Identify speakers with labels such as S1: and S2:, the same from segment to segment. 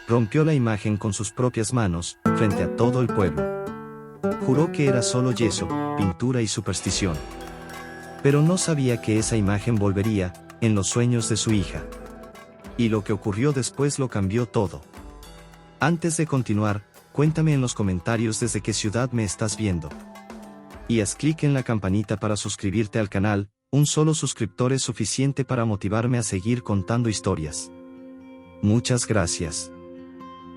S1: rompió la imagen con sus propias manos, frente a todo el pueblo. Juró que era solo yeso, pintura y superstición. Pero no sabía que esa imagen volvería, en los sueños de su hija. Y lo que ocurrió después lo cambió todo. Antes de continuar, cuéntame en los comentarios desde qué ciudad me estás viendo. Y haz clic en la campanita para suscribirte al canal, un solo suscriptor es suficiente para motivarme a seguir contando historias. Muchas gracias.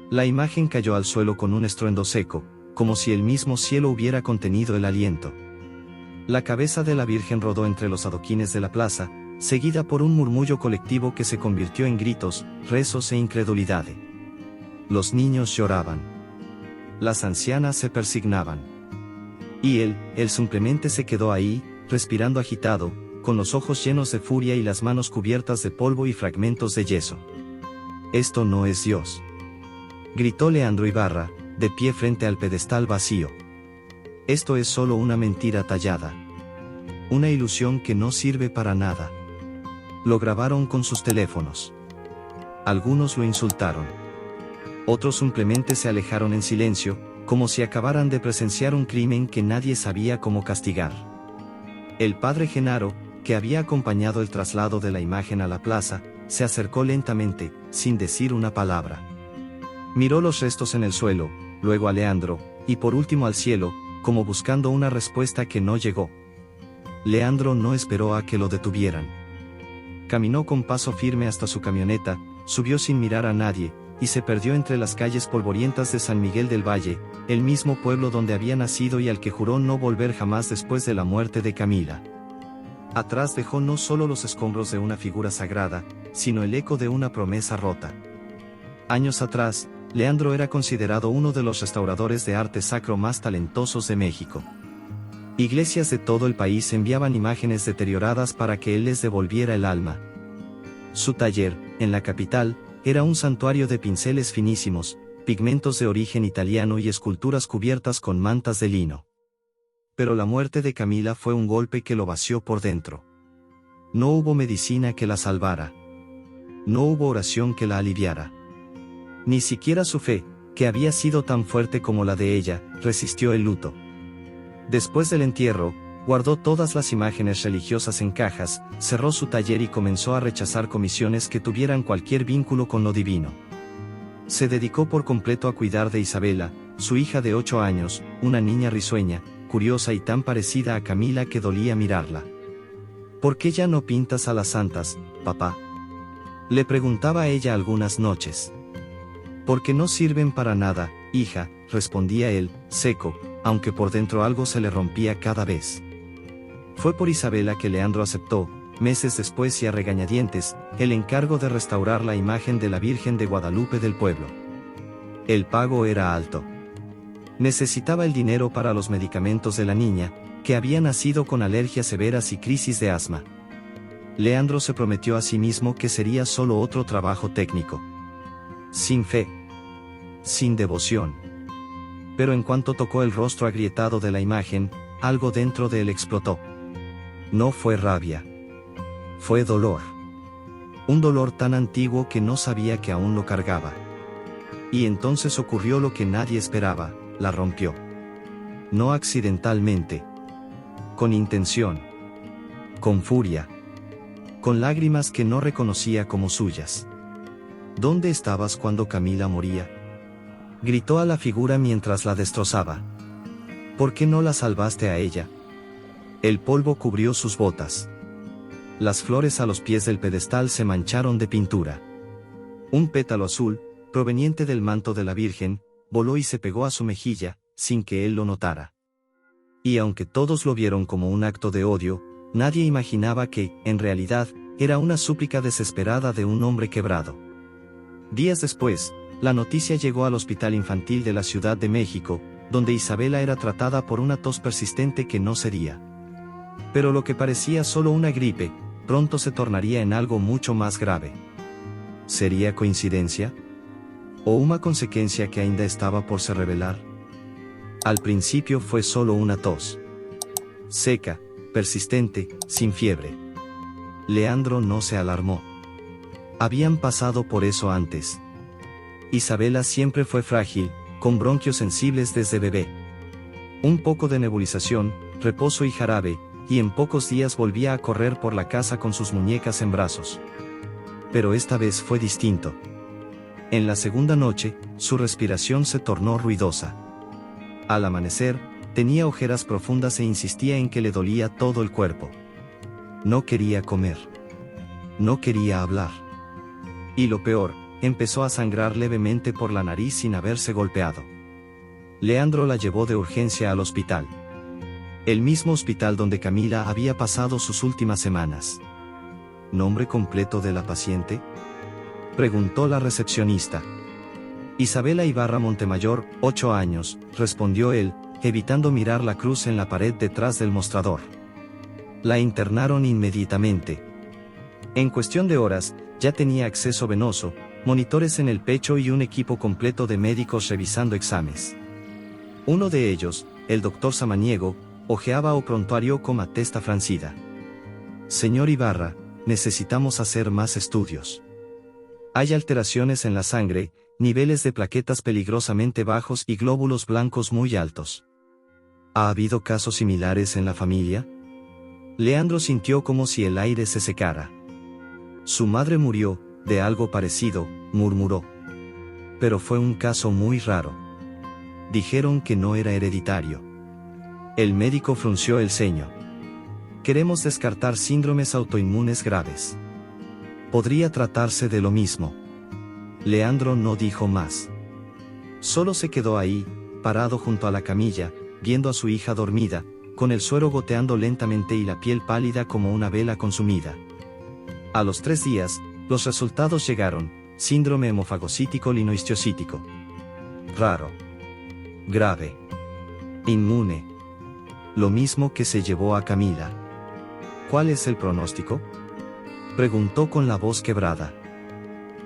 S1: La imagen cayó al suelo con un estruendo seco, como si el mismo cielo hubiera contenido el aliento. La cabeza de la Virgen rodó entre los adoquines de la plaza, seguida por un murmullo colectivo que se convirtió en gritos, rezos e incredulidad. Los niños lloraban. Las ancianas se persignaban. Y él simplemente se quedó ahí, respirando agitado, con los ojos llenos de furia y las manos cubiertas de polvo y fragmentos de yeso. «Esto no es Dios», gritó Leandro Ibarra, de pie frente al pedestal vacío. «Esto es solo una mentira tallada. Una ilusión que no sirve para nada». Lo grabaron con sus teléfonos. Algunos lo insultaron. Otros simplemente se alejaron en silencio, como si acabaran de presenciar un crimen que nadie sabía cómo castigar. El padre Genaro, que había acompañado el traslado de la imagen a la plaza, se acercó lentamente, sin decir una palabra. Miró los restos en el suelo, luego a Leandro, y por último al cielo, como buscando una respuesta que no llegó. Leandro no esperó a que lo detuvieran. Caminó con paso firme hasta su camioneta, subió sin mirar a nadie, y se perdió entre las calles polvorientas de San Miguel del Valle, el mismo pueblo donde había nacido y al que juró no volver jamás después de la muerte de Camila. Atrás dejó no solo los escombros de una figura sagrada, sino el eco de una promesa rota. Años atrás, Leandro era considerado uno de los restauradores de arte sacro más talentosos de México. Iglesias de todo el país enviaban imágenes deterioradas para que él les devolviera el alma. Su taller, en la capital, era un santuario de pinceles finísimos, pigmentos de origen italiano y esculturas cubiertas con mantas de lino. Pero la muerte de Camila fue un golpe que lo vació por dentro. No hubo medicina que la salvara. No hubo oración que la aliviara. Ni siquiera su fe, que había sido tan fuerte como la de ella, resistió el luto. Después del entierro, guardó todas las imágenes religiosas en cajas, cerró su taller y comenzó a rechazar comisiones que tuvieran cualquier vínculo con lo divino. Se dedicó por completo a cuidar de Isabela, su hija de 8 años, una niña risueña, curiosa y tan parecida a Camila que dolía mirarla. «¿Por qué ya no pintas a las santas, papá?», le preguntaba a ella algunas noches. «Porque no sirven para nada, hija», respondía él, seco, aunque por dentro algo se le rompía cada vez. Fue por Isabela que Leandro aceptó, meses después y a regañadientes, el encargo de restaurar la imagen de la Virgen de Guadalupe del pueblo. El pago era alto. Necesitaba el dinero para los medicamentos de la niña, que había nacido con alergias severas y crisis de asma. Leandro se prometió a sí mismo que sería solo otro trabajo técnico. Sin fe. Sin devoción. Pero en cuanto tocó el rostro agrietado de la imagen, algo dentro de él explotó. No fue rabia. Fue dolor. Un dolor tan antiguo que no sabía que aún lo cargaba. Y entonces ocurrió lo que nadie esperaba, la rompió. No accidentalmente. Con intención. Con furia. Con lágrimas que no reconocía como suyas. «¿Dónde estabas cuando Camila moría?», gritó a la figura mientras la destrozaba. «¿Por qué no la salvaste a ella?». El polvo cubrió sus botas. Las flores a los pies del pedestal se mancharon de pintura. Un pétalo azul, proveniente del manto de la Virgen, voló y se pegó a su mejilla, sin que él lo notara. Y aunque todos lo vieron como un acto de odio, nadie imaginaba que, en realidad, era una súplica desesperada de un hombre quebrado. Días después, la noticia llegó al Hospital Infantil de la Ciudad de México, donde Isabela era tratada por una tos persistente que no cedía. Pero lo que parecía solo una gripe, pronto se tornaría en algo mucho más grave. ¿Sería coincidencia? ¿O una consecuencia que ainda estaba por se revelar? Al principio fue solo una tos. Seca, persistente, sin fiebre. Leandro no se alarmó. Habían pasado por eso antes. Isabela siempre fue frágil, con bronquios sensibles desde bebé. Un poco de nebulización, reposo y jarabe, y en pocos días volvía a correr por la casa con sus muñecas en brazos. Pero esta vez fue distinto. En la segunda noche, su respiración se tornó ruidosa. Al amanecer, tenía ojeras profundas e insistía en que le dolía todo el cuerpo. No quería comer. No quería hablar. Y lo peor, empezó a sangrar levemente por la nariz sin haberse golpeado. Leandro la llevó de urgencia al hospital. El mismo hospital donde Camila había pasado sus últimas semanas. ¿Nombre completo de la paciente?, preguntó la recepcionista. Isabela Ibarra Montemayor, 8 años, respondió él, evitando mirar la cruz en la pared detrás del mostrador. La internaron inmediatamente. En cuestión de horas, ya tenía acceso venoso, monitores en el pecho y un equipo completo de médicos revisando exámenes. Uno de ellos, el doctor Samaniego, hojeaba o prontuario con la testa francida. Señor Ibarra, necesitamos hacer más estudios. Hay alteraciones en la sangre, niveles de plaquetas peligrosamente bajos y glóbulos blancos muy altos. ¿Ha habido casos similares en la familia? Leandro sintió como si el aire se secara. Su madre murió, de algo parecido, murmuró. Pero fue un caso muy raro. Dijeron que no era hereditario. El médico frunció el ceño. Queremos descartar síndromes autoinmunes graves. Podría tratarse de lo mismo. Leandro no dijo más. Solo se quedó ahí, parado junto a la camilla, viendo a su hija dormida, con el suero goteando lentamente y la piel pálida como una vela consumida. A los 3 días, los resultados llegaron: síndrome hemofagocítico linfohistiocytítico. Raro. Grave. Inmune. Lo mismo que se llevó a Camila. ¿Cuál es el pronóstico?, preguntó con la voz quebrada.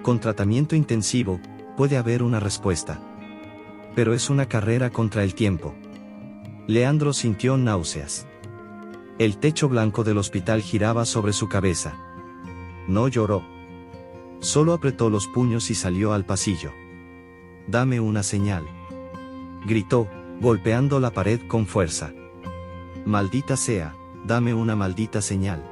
S1: Con tratamiento intensivo, puede haber una respuesta. Pero es una carrera contra el tiempo. Leandro sintió náuseas. El techo blanco del hospital giraba sobre su cabeza. No lloró. Solo apretó los puños y salió al pasillo. Dame una señal, gritó, golpeando la pared con fuerza. Maldita sea, dame una maldita señal.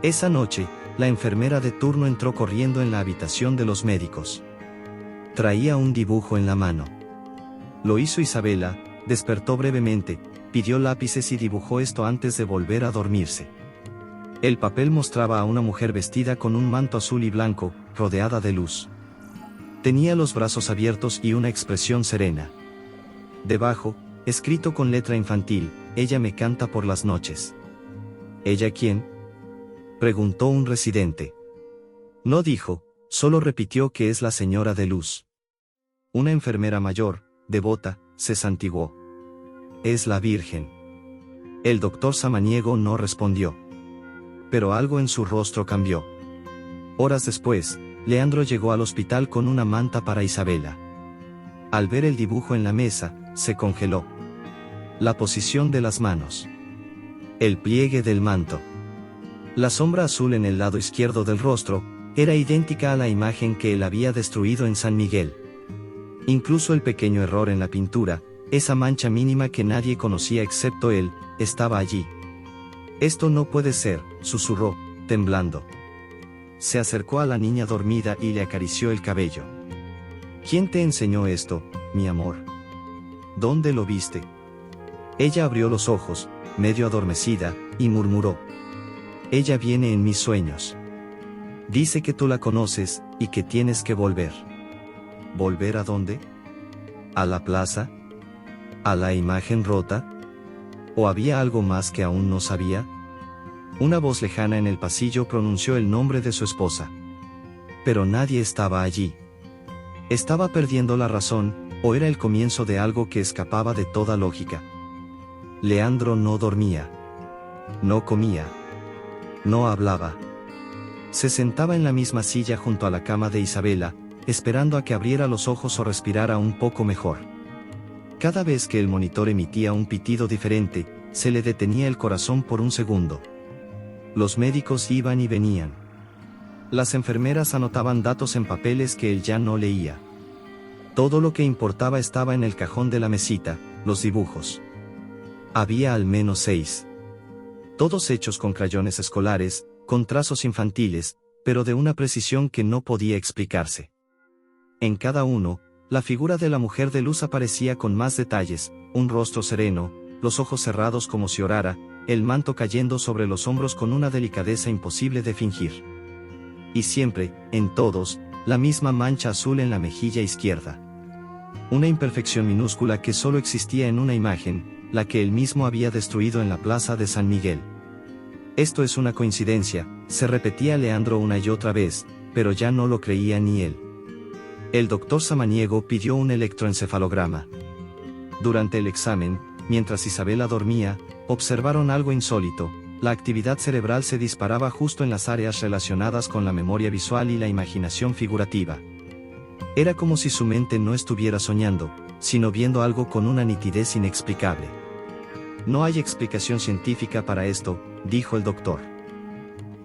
S1: Esa noche, la enfermera de turno entró corriendo en la habitación de los médicos. Traía un dibujo en la mano. Lo hizo Isabela, despertó brevemente, pidió lápices y dibujó esto antes de volver a dormirse. El papel mostraba a una mujer vestida con un manto azul y blanco, rodeada de luz. Tenía los brazos abiertos y una expresión serena. Debajo, escrito con letra infantil: ella me canta por las noches. ¿Ella quién?, preguntó un residente. No dijo, solo repitió que es la señora de luz. Una enfermera mayor, devota, se santiguó. Es la Virgen. El doctor Samaniego no respondió. Pero algo en su rostro cambió. Horas después, Leandro llegó al hospital con una manta para Isabela. Al ver el dibujo en la mesa, se congeló. La posición de las manos. El pliegue del manto. La sombra azul en el lado izquierdo del rostro, era idéntica a la imagen que él había destruido en San Miguel. Incluso el pequeño error en la pintura, esa mancha mínima que nadie conocía excepto él, estaba allí. Esto no puede ser, susurró, temblando. Se acercó a la niña dormida y le acarició el cabello. ¿Quién te enseñó esto, mi amor? ¿Dónde lo viste? Ella abrió los ojos, medio adormecida, y murmuró. Ella viene en mis sueños. Dice que tú la conoces, y que tienes que volver. ¿Volver a dónde? ¿A la plaza? ¿A la imagen rota? ¿O había algo más que aún no sabía? Una voz lejana en el pasillo pronunció el nombre de su esposa. Pero nadie estaba allí. ¿Estaba perdiendo la razón, o era el comienzo de algo que escapaba de toda lógica? Leandro no dormía. No comía. No hablaba. Se sentaba en la misma silla junto a la cama de Isabela, esperando a que abriera los ojos o respirara un poco mejor. Cada vez que el monitor emitía un pitido diferente, se le detenía el corazón por un segundo. Los médicos iban y venían. Las enfermeras anotaban datos en papeles que él ya no leía. Todo lo que importaba estaba en el cajón de la mesita, los dibujos. Había al menos 6. Todos hechos con crayones escolares, con trazos infantiles, pero de una precisión que no podía explicarse. En cada uno, la figura de la mujer de luz aparecía con más detalles, un rostro sereno, los ojos cerrados como si orara, el manto cayendo sobre los hombros con una delicadeza imposible de fingir. Y siempre, en todos, la misma mancha azul en la mejilla izquierda. Una imperfección minúscula que solo existía en una imagen, la que él mismo había destruido en la plaza de San Miguel. Esto es una coincidencia, se repetía Leandro una y otra vez, pero ya no lo creía ni él. El doctor Samaniego pidió un electroencefalograma. Durante el examen, mientras Isabela dormía, observaron algo insólito: la actividad cerebral se disparaba justo en las áreas relacionadas con la memoria visual y la imaginación figurativa. Era como si su mente no estuviera soñando, sino viendo algo con una nitidez inexplicable. No hay explicación científica para esto, dijo el doctor.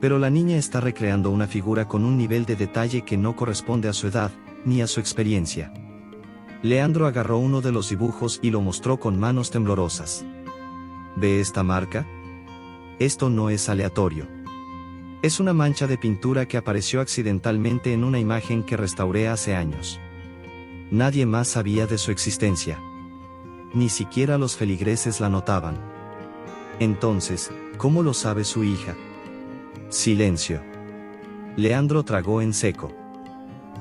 S1: Pero la niña está recreando una figura con un nivel de detalle que no corresponde a su edad, ni a su experiencia. Leandro agarró uno de los dibujos y lo mostró con manos temblorosas. ¿Ve esta marca? Esto no es aleatorio. Es una mancha de pintura que apareció accidentalmente en una imagen que restauré hace años. Nadie más sabía de su existencia. Ni siquiera los feligreses la notaban. Entonces, ¿cómo lo sabe su hija? Silencio. Leandro tragó en seco.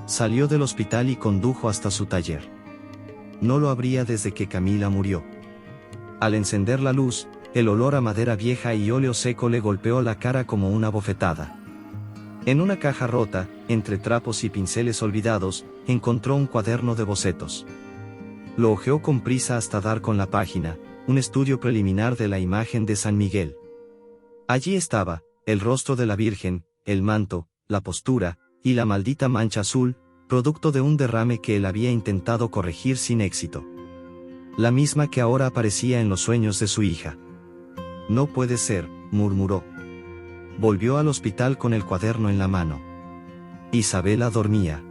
S1: Salió del hospital y condujo hasta su taller. No lo abría desde que Camila murió. Al encender la luz, el olor a madera vieja y óleo seco le golpeó la cara como una bofetada. En una caja rota, entre trapos y pinceles olvidados, encontró un cuaderno de bocetos. Lo hojeó con prisa hasta dar con la página, un estudio preliminar de la imagen de San Miguel. Allí estaba, el rostro de la Virgen, el manto, la postura, y la maldita mancha azul, producto de un derrame que él había intentado corregir sin éxito. La misma que ahora aparecía en los sueños de su hija. No puede ser, murmuró. Volvió al hospital con el cuaderno en la mano. Isabela dormía.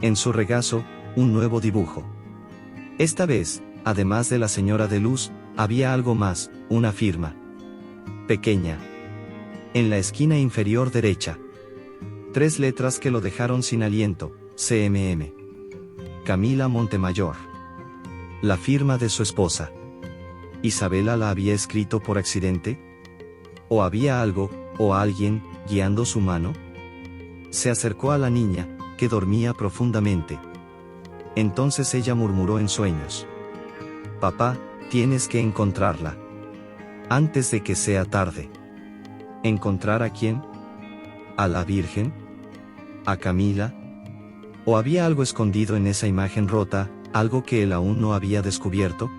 S1: En su regazo, un nuevo dibujo. Esta vez, además de la señora de luz, había algo más, una firma. Pequeña. En la esquina inferior derecha. 3 letras que lo dejaron sin aliento: CMM. Camila Montemayor. La firma de su esposa. ¿Isabela la había escrito por accidente? ¿O había algo, o alguien, guiando su mano? Se acercó a la niña, que dormía profundamente. Entonces ella murmuró en sueños: «Papá, tienes que encontrarla. Antes de que sea tarde». ¿Encontrar a quién? ¿A la Virgen? ¿A Camila? ¿O había algo escondido en esa imagen rota, algo que él aún no había descubierto?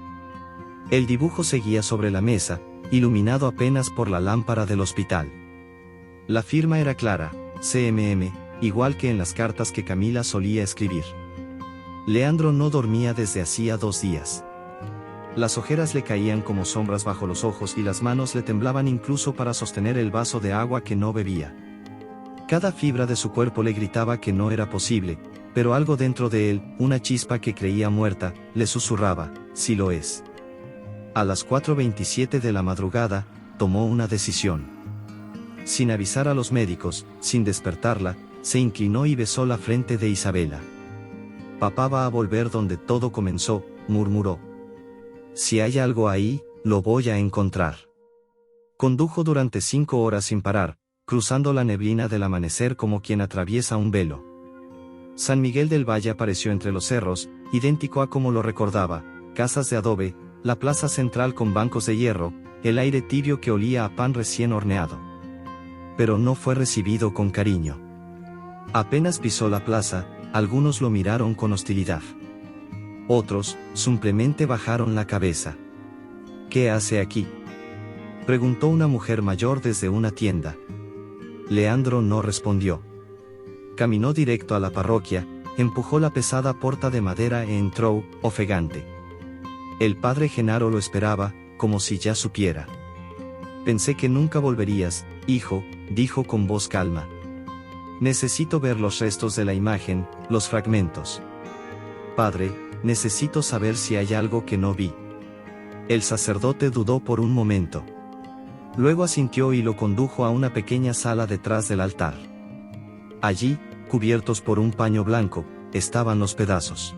S1: El dibujo seguía sobre la mesa, iluminado apenas por la lámpara del hospital. La firma era clara: CMM, igual que en las cartas que Camila solía escribir. Leandro no dormía desde hacía 2 días. Las ojeras le caían como sombras bajo los ojos y las manos le temblaban incluso para sostener el vaso de agua que no bebía. Cada fibra de su cuerpo le gritaba que no era posible, pero algo dentro de él, una chispa que creía muerta, le susurraba: sí lo es. A las 4:27 de la madrugada, tomó una decisión. Sin avisar a los médicos, sin despertarla, se inclinó y besó la frente de Isabela. «Papá va a volver donde todo comenzó», murmuró. «Si hay algo ahí, lo voy a encontrar». Condujo durante 5 horas sin parar, cruzando la neblina del amanecer como quien atraviesa un velo. San Miguel del Valle apareció entre los cerros, idéntico a como lo recordaba: casas de adobe, la plaza central con bancos de hierro, el aire tibio que olía a pan recién horneado. Pero no fue recibido con cariño. Apenas pisó la plaza, algunos lo miraron con hostilidad. Otros, simplemente bajaron la cabeza. «¿Qué hace aquí?», preguntó una mujer mayor desde una tienda. Leandro no respondió. Caminó directo a la parroquia, empujó la pesada puerta de madera e entró, ofegante. El padre Genaro lo esperaba, como si ya supiera. «Pensé que nunca volverías, hijo», dijo con voz calma. «Necesito ver los restos de la imagen, los fragmentos». Padre, necesito saber si hay algo que no vi. El sacerdote dudó por un momento. Luego asintió y lo condujo a una pequeña sala detrás del altar. Allí, cubiertos por un paño blanco, estaban los pedazos.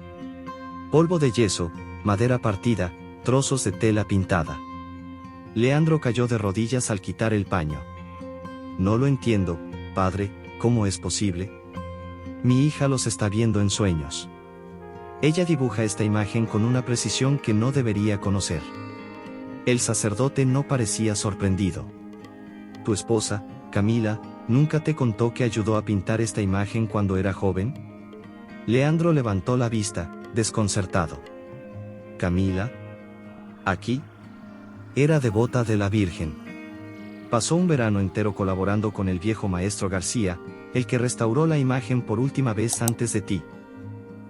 S1: Polvo de yeso, madera partida, trozos de tela pintada. Leandro cayó de rodillas al quitar el paño. No lo entiendo, padre, ¿cómo es posible? Mi hija los está viendo en sueños. Ella dibuja esta imagen con una precisión que no debería conocer. El sacerdote no parecía sorprendido. ¿Tu esposa, Camila, nunca te contó que ayudó a pintar esta imagen cuando era joven? Leandro levantó la vista, desconcertado. ¿Camila? ¿Aquí? Era devota de la Virgen. Pasó un verano entero colaborando con el viejo maestro García, el que restauró la imagen por última vez antes de ti.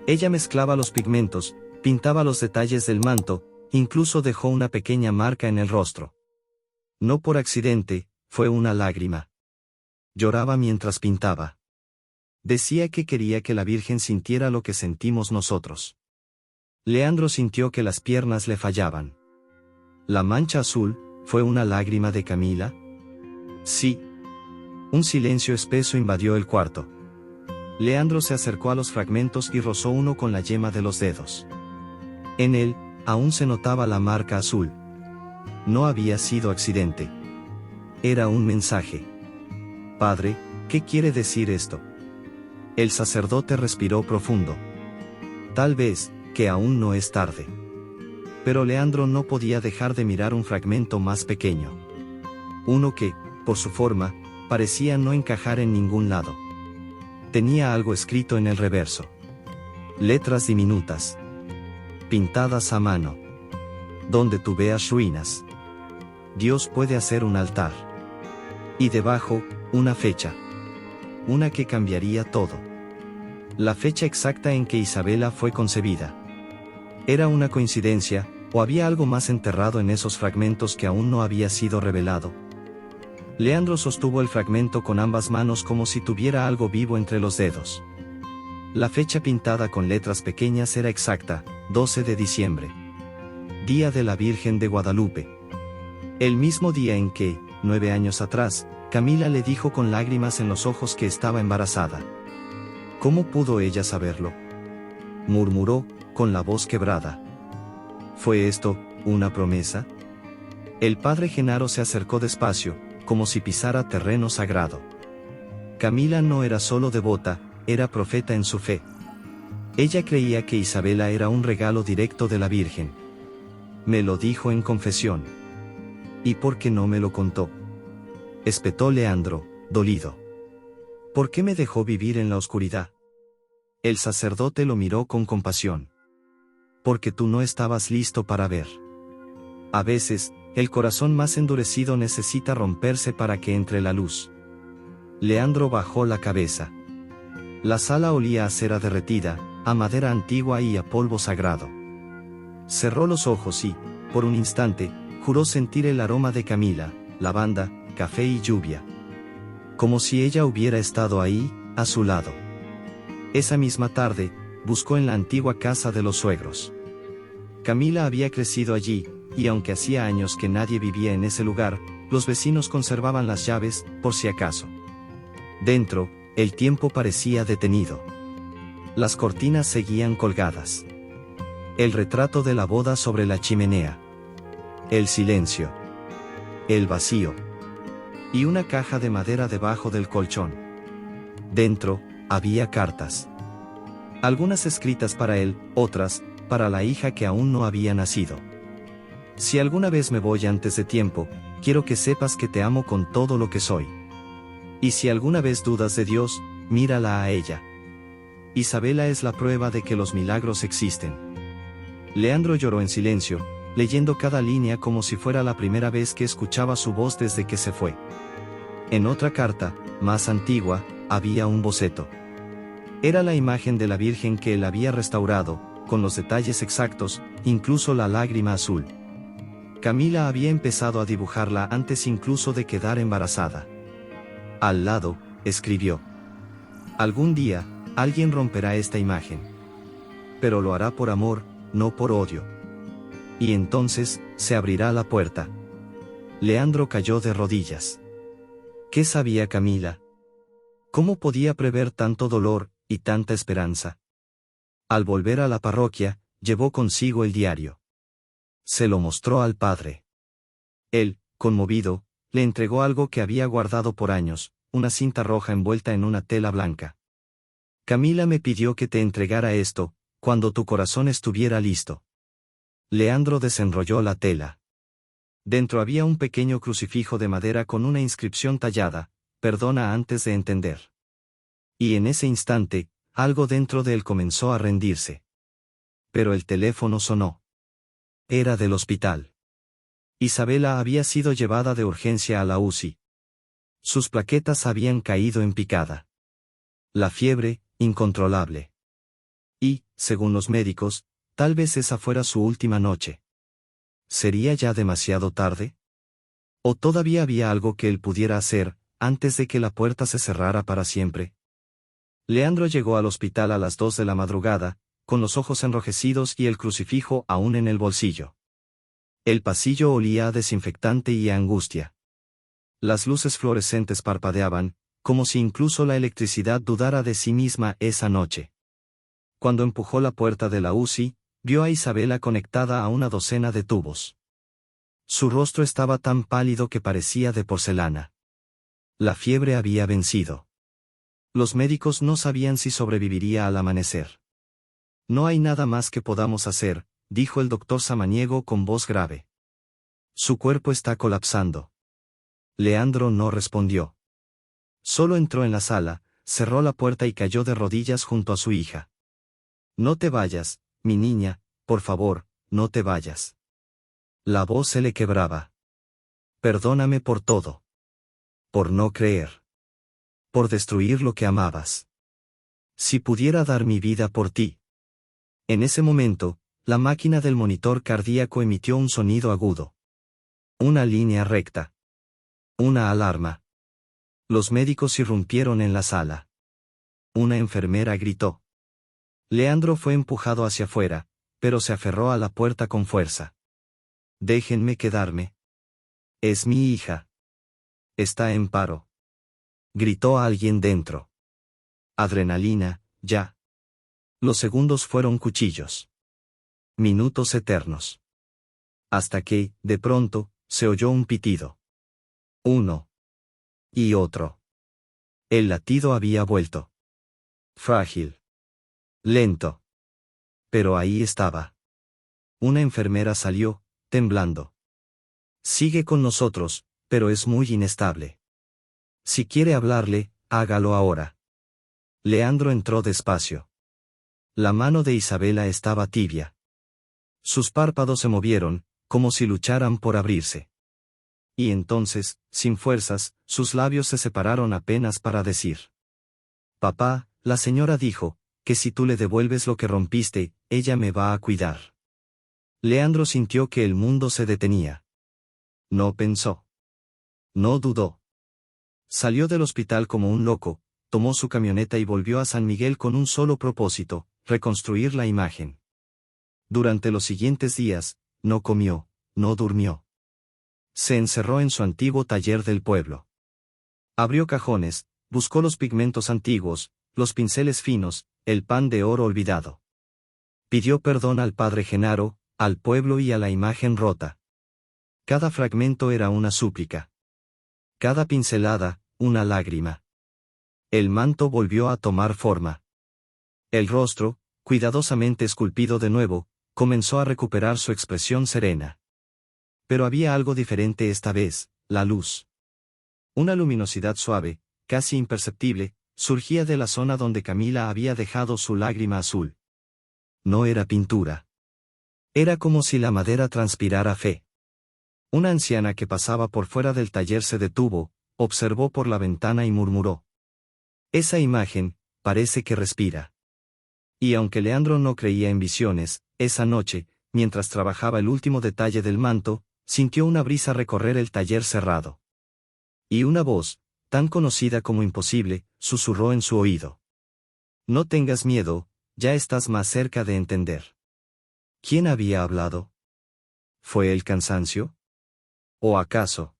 S1: Ella mezclaba los pigmentos, pintaba los detalles del manto, incluso dejó una pequeña marca en el rostro. No por accidente, fue una lágrima. Lloraba mientras pintaba. Decía que quería que la Virgen sintiera lo que sentimos nosotros. Leandro sintió que las piernas le fallaban. ¿La mancha azul fue una lágrima de Camila? Sí. Un silencio espeso invadió el cuarto. Leandro se acercó a los fragmentos y rozó uno con la yema de los dedos. En él, aún se notaba la marca azul. No había sido accidente. Era un mensaje. Padre, ¿qué quiere decir esto? El sacerdote respiró profundo. Tal vez, que aún no es tarde. Pero Leandro no podía dejar de mirar un fragmento más pequeño. Uno que, por su forma, parecía no encajar en ningún lado. Tenía algo escrito en el reverso. Letras diminutas. Pintadas a mano. Donde tú veas ruinas, Dios puede hacer un altar. Y debajo, una fecha. Una que cambiaría todo. La fecha exacta en que Isabela fue concebida. ¿Era una coincidencia, o había algo más enterrado en esos fragmentos que aún no había sido revelado? Leandro sostuvo el fragmento con ambas manos como si tuviera algo vivo entre los dedos. La fecha pintada con letras pequeñas era exacta, 12 de diciembre. Día de la Virgen de Guadalupe. El mismo día en que, 9 años atrás, Camila le dijo con lágrimas en los ojos que estaba embarazada. ¿Cómo pudo ella saberlo? Murmuró, con la voz quebrada. ¿Fue esto una promesa? El padre Genaro se acercó despacio, como si pisara terreno sagrado. Camila no era solo devota, era profeta en su fe. Ella creía que Isabela era un regalo directo de la Virgen. Me lo dijo en confesión. ¿Y por qué no me lo contó? Espetó Leandro, dolido. ¿Por qué me dejó vivir en la oscuridad? El sacerdote lo miró con compasión. Porque tú no estabas listo para ver. A veces, el corazón más endurecido necesita romperse para que entre la luz. Leandro bajó la cabeza. La sala olía a cera derretida, a madera antigua y a polvo sagrado. Cerró los ojos y, por un instante, juró sentir el aroma de Camila, lavanda, café y lluvia. Como si ella hubiera estado ahí, a su lado. Esa misma tarde, buscó en la antigua casa de los suegros. Camila había crecido allí, y aunque hacía años que nadie vivía en ese lugar, los vecinos conservaban las llaves, por si acaso. Dentro, el tiempo parecía detenido. Las cortinas seguían colgadas. El retrato de la boda sobre la chimenea. El silencio. El vacío. Y una caja de madera debajo del colchón. Dentro, había cartas. Algunas escritas para él, otras, para la hija que aún no había nacido. Si alguna vez me voy antes de tiempo, quiero que sepas que te amo con todo lo que soy. Y si alguna vez dudas de Dios, mírala a ella. Isabela es la prueba de que los milagros existen. Leandro lloró en silencio, leyendo cada línea como si fuera la primera vez que escuchaba su voz desde que se fue. En otra carta, más antigua, había un boceto. Era la imagen de la Virgen que él había restaurado, con los detalles exactos, incluso la lágrima azul. Camila había empezado a dibujarla antes incluso de quedar embarazada. Al lado, escribió: algún día, alguien romperá esta imagen. pero lo hará por amor, no por odio. Y entonces, se abrirá la puerta. Leandro cayó de rodillas. ¿Qué sabía Camila? ¿Cómo podía prever tanto dolor y tanta esperanza? Al volver a la parroquia, llevó consigo el diario. Se lo mostró al padre. Él, conmovido, le entregó algo que había guardado por años, una cinta roja envuelta en una tela blanca. Camila me pidió que te entregara esto, cuando tu corazón estuviera listo. Leandro desenrolló la tela. Dentro había un pequeño crucifijo de madera con una inscripción tallada: perdona antes de entender. Y en ese instante, algo dentro de él comenzó a rendirse. Pero el teléfono sonó. Era del hospital. Isabela había sido llevada de urgencia a la UCI. Sus plaquetas habían caído en picada. La fiebre, incontrolable. Y, según los médicos, tal vez esa fuera su última noche. ¿Sería ya demasiado tarde? ¿O todavía había algo que él pudiera hacer, antes de que la puerta se cerrara para siempre? Leandro llegó al hospital a las 2 de la madrugada, con los ojos enrojecidos y el crucifijo aún en el bolsillo. El pasillo olía a desinfectante y a angustia. Las luces fluorescentes parpadeaban, como si incluso la electricidad dudara de sí misma esa noche. Cuando empujó la puerta de la UCI, vio a Isabela conectada a una docena de tubos. Su rostro estaba tan pálido que parecía de porcelana. La fiebre había vencido. Los médicos no sabían si sobreviviría al amanecer. No hay nada más que podamos hacer, dijo el doctor Samaniego con voz grave. Su cuerpo está colapsando. Leandro no respondió. Solo entró en la sala, cerró la puerta y cayó de rodillas junto a su hija. No te vayas, mi niña, por favor, no te vayas. La voz se le quebraba. Perdóname por todo. Por no creer. Por destruir lo que amabas. Si pudiera dar mi vida por ti. En ese momento, la máquina del monitor cardíaco emitió un sonido agudo. Una línea recta. Una alarma. Los médicos irrumpieron en la sala. Una enfermera gritó. Leandro fue empujado hacia afuera, pero se aferró a la puerta con fuerza. Déjenme quedarme. Es mi hija. Está en paro. Gritó alguien dentro. Adrenalina, ya. Los segundos fueron cuchillos. Minutos eternos. Hasta que, de pronto, se oyó un pitido. Uno. Y otro. El latido había vuelto. Frágil. Lento. Pero ahí estaba. Una enfermera salió, temblando. Sigue con nosotros, pero es muy inestable. Si quiere hablarle, hágalo ahora. Leandro entró despacio. La mano de Isabela estaba tibia. Sus párpados se movieron, como si lucharan por abrirse. Y entonces, sin fuerzas, sus labios se separaron apenas para decir: Papá, la señora dijo, que si tú le devuelves lo que rompiste, ella me va a cuidar. Leandro sintió que el mundo se detenía. No pensó. No dudó. Salió del hospital como un loco, tomó su camioneta y volvió a San Miguel con un solo propósito: reconstruir la imagen. Durante los siguientes días, no comió, no durmió. Se encerró en su antiguo taller del pueblo. Abrió cajones, buscó los pigmentos antiguos, los pinceles finos, el pan de oro olvidado. Pidió perdón al padre Genaro, al pueblo y a la imagen rota. Cada fragmento era una súplica. Cada pincelada, una lágrima. El manto volvió a tomar forma. El rostro, cuidadosamente esculpido de nuevo, comenzó a recuperar su expresión serena. Pero había algo diferente esta vez: la luz. Una luminosidad suave, casi imperceptible, surgía de la zona donde Camila había dejado su lágrima azul. No era pintura. Era como si la madera transpirara fe. Una anciana que pasaba por fuera del taller se detuvo, observó por la ventana y murmuró: Esa imagen, parece que respira. Y aunque Leandro no creía en visiones, esa noche, mientras trabajaba el último detalle del manto, sintió una brisa recorrer el taller cerrado. Y una voz, tan conocida como imposible, susurró en su oído: No tengas miedo, ya estás más cerca de entender. ¿Quién había hablado? ¿Fue el cansancio? ¿O acaso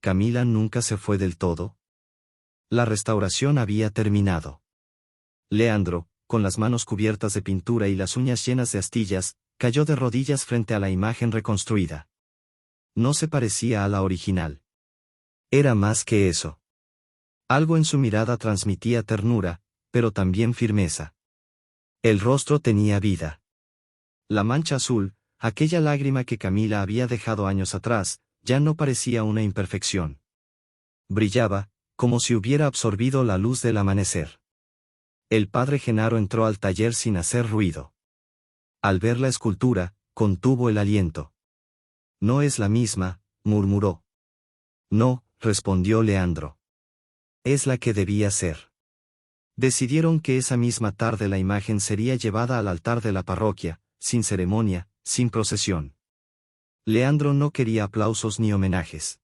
S1: Camila nunca se fue del todo? La restauración había terminado. Leandro, con las manos cubiertas de pintura y las uñas llenas de astillas, cayó de rodillas frente a la imagen reconstruida. No se parecía a la original. Era más que eso. Algo en su mirada transmitía ternura, pero también firmeza. El rostro tenía vida. La mancha azul, aquella lágrima que Camila había dejado años atrás, ya no parecía una imperfección. Brillaba, como si hubiera absorbido la luz del amanecer. El padre Genaro entró al taller sin hacer ruido. Al ver la escultura, contuvo el aliento. No es la misma, murmuró. No, respondió Leandro. Es la que debía ser. Decidieron que esa misma tarde la imagen sería llevada al altar de la parroquia, sin ceremonia, sin procesión. Leandro no quería aplausos ni homenajes.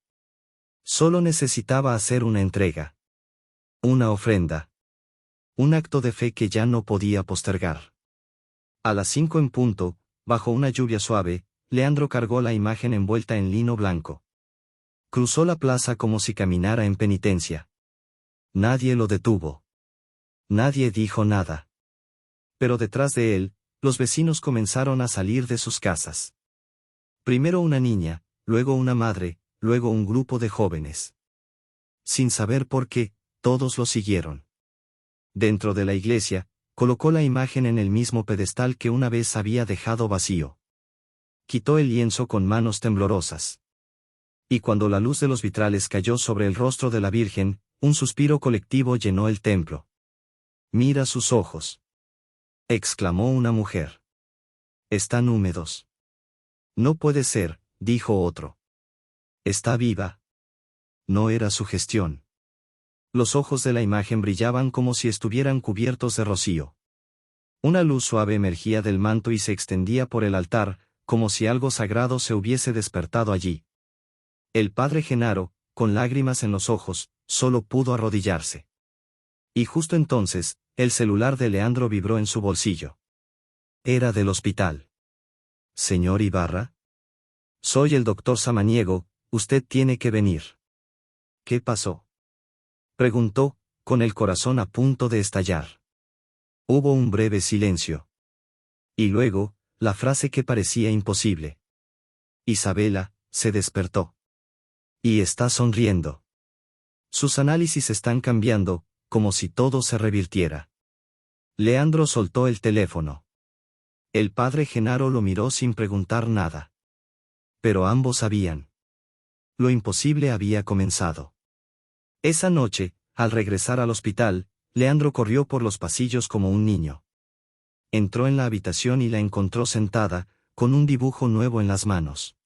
S1: Solo necesitaba hacer una entrega. Una ofrenda. Un acto de fe que ya no podía postergar. A las 5 en punto, bajo una lluvia suave, Leandro cargó la imagen envuelta en lino blanco. Cruzó la plaza como si caminara en penitencia. Nadie lo detuvo. Nadie dijo nada. Pero detrás de él, los vecinos comenzaron a salir de sus casas. Primero una niña, luego una madre, luego un grupo de jóvenes. Sin saber por qué, todos lo siguieron. Dentro de la iglesia, colocó la imagen en el mismo pedestal que una vez había dejado vacío. Quitó el lienzo con manos temblorosas. Y cuando la luz de los vitrales cayó sobre el rostro de la Virgen, un suspiro colectivo llenó el templo. «Mira sus ojos», exclamó una mujer. «Están húmedos». «No puede ser», dijo otro. «Está viva». No era sugestión. Los ojos de la imagen brillaban como si estuvieran cubiertos de rocío. Una luz suave emergía del manto y se extendía por el altar, como si algo sagrado se hubiese despertado allí. El padre Genaro, con lágrimas en los ojos, solo pudo arrodillarse. Y justo entonces, el celular de Leandro vibró en su bolsillo. Era del hospital. «Señor Ibarra. Soy el doctor Samaniego, usted tiene que venir». «¿Qué pasó?», preguntó, con el corazón a punto de estallar. Hubo un breve silencio. Y luego, la frase que parecía imposible. Isabela, se despertó. Y está sonriendo. Sus análisis están cambiando, como si todo se revirtiera. Leandro soltó el teléfono. El padre Genaro lo miró sin preguntar nada. Pero ambos sabían. Lo imposible había comenzado. Esa noche, al regresar al hospital, Leandro corrió por los pasillos como un niño. Entró en la habitación y la encontró sentada, con un dibujo nuevo en las manos.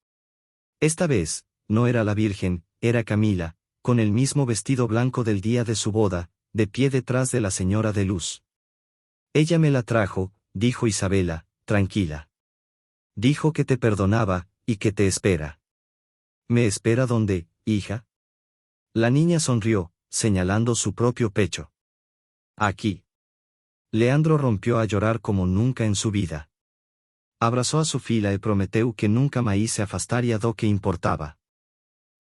S1: Esta vez, no era la Virgen, era Camila, con el mismo vestido blanco del día de su boda, de pie detrás de la señora de luz. «Ella me la trajo», dijo Isabela, tranquila. «Dijo que te perdonaba, y que te espera». «¿Me espera dónde, hija?». La niña sonrió, señalando su propio pecho. «Aquí». Leandro rompió a llorar como nunca en su vida. Abrazó a su fila y prometió que nunca más se afastaría do que importaba.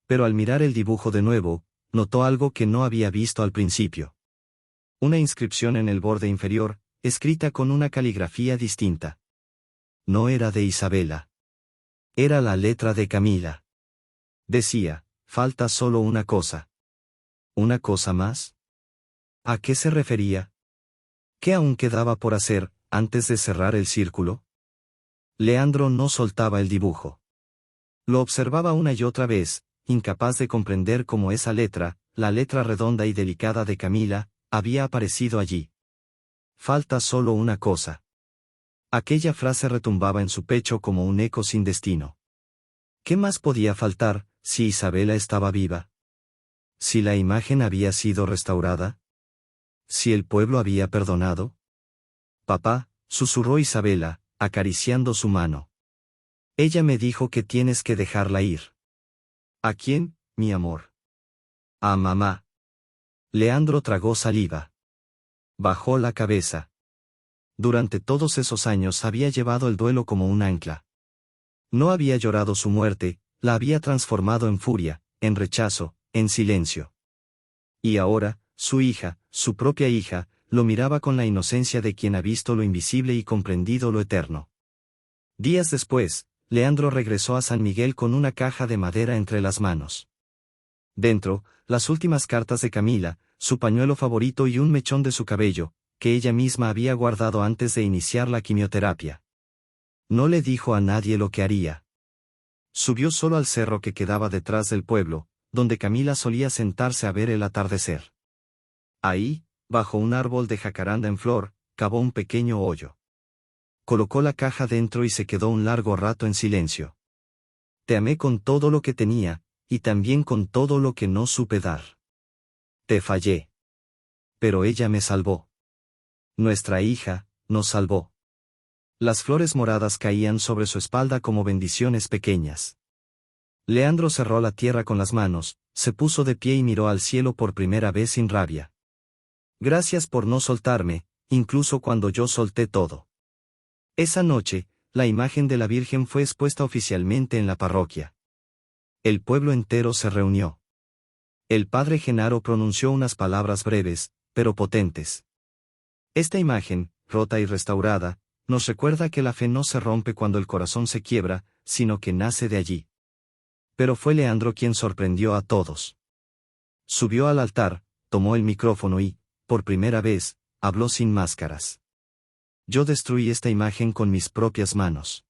S1: Pero al mirar el dibujo de nuevo, notó algo que no había visto al principio. Una inscripción en el borde inferior, escrita con una caligrafía distinta. No era de Isabela. Era la letra de Camila. Decía, falta solo una cosa. ¿Una cosa más? ¿A qué se refería? ¿Qué aún quedaba por hacer, antes de cerrar el círculo? Leandro no soltaba el dibujo. Lo observaba una y otra vez, incapaz de comprender cómo esa letra, la letra redonda y delicada de Camila, había aparecido allí. Falta solo una cosa. Aquella frase retumbaba en su pecho como un eco sin destino. ¿Qué más podía faltar, si Isabela estaba viva? ¿Si la imagen había sido restaurada? ¿Si el pueblo había perdonado? «Papá», susurró Isabela, acariciando su mano. «Ella me dijo que tienes que dejarla ir». «¿A quién, mi amor?». «A mamá». Leandro tragó saliva. Bajó la cabeza. Durante todos esos años había llevado el duelo como un ancla. No había llorado su muerte, la había transformado en furia, en rechazo, en silencio. Y ahora, su hija, su propia hija, lo miraba con la inocencia de quien ha visto lo invisible y comprendido lo eterno. Días después, Leandro regresó a San Miguel con una caja de madera entre las manos. Dentro, las últimas cartas de Camila, su pañuelo favorito y un mechón de su cabello, que ella misma había guardado antes de iniciar la quimioterapia. No le dijo a nadie lo que haría. Subió solo al cerro que quedaba detrás del pueblo, donde Camila solía sentarse a ver el atardecer. Ahí, bajo un árbol de jacaranda en flor, cavó un pequeño hoyo. Colocó la caja dentro y se quedó un largo rato en silencio. Te amé con todo lo que tenía, y también con todo lo que no supe dar. Te fallé. Pero ella me salvó. Nuestra hija, nos salvó. Las flores moradas caían sobre su espalda como bendiciones pequeñas. Leandro cerró la tierra con las manos, se puso de pie y miró al cielo por primera vez sin rabia. Gracias por no soltarme, incluso cuando yo solté todo. Esa noche, la imagen de la Virgen fue expuesta oficialmente en la parroquia. El pueblo entero se reunió. El padre Genaro pronunció unas palabras breves, pero potentes. Esta imagen, rota y restaurada, nos recuerda que la fe no se rompe cuando el corazón se quiebra, sino que nace de allí. Pero fue Leandro quien sorprendió a todos. Subió al altar, tomó el micrófono y, por primera vez, habló sin máscaras. Yo destruí esta imagen con mis propias manos.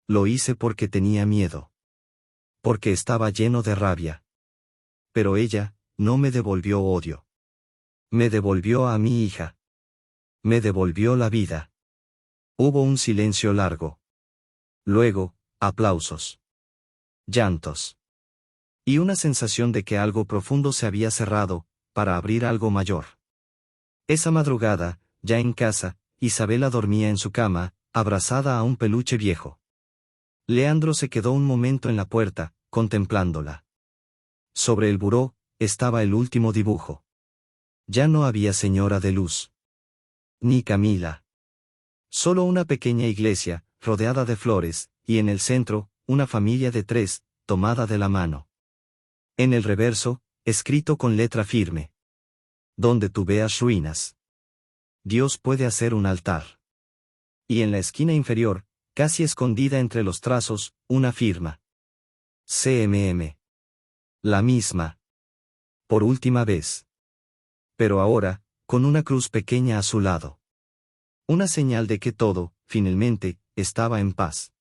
S1: Lo hice porque tenía miedo. Porque estaba lleno de rabia. Pero ella, no me devolvió odio. Me devolvió a mi hija. Me devolvió la vida. Hubo un silencio largo. Luego, aplausos. Llantos. Y una sensación de que algo profundo se había cerrado, para abrir algo mayor. Esa madrugada, ya en casa, Isabela dormía en su cama, abrazada a un peluche viejo. Leandro se quedó un momento en la puerta, contemplándola. Sobre el buró, estaba el último dibujo. Ya no había señora de luz. Ni Camila. Solo una pequeña iglesia, rodeada de flores, y en el centro, una familia de 3, tomada de la mano. En el reverso, escrito con letra firme. Donde tú veas ruinas, Dios puede hacer un altar. Y en la esquina inferior, casi escondida entre los trazos, una firma. CMM. La misma. Por última vez. Pero ahora, con una cruz pequeña a su lado. Una señal de que todo, finalmente, estaba en paz.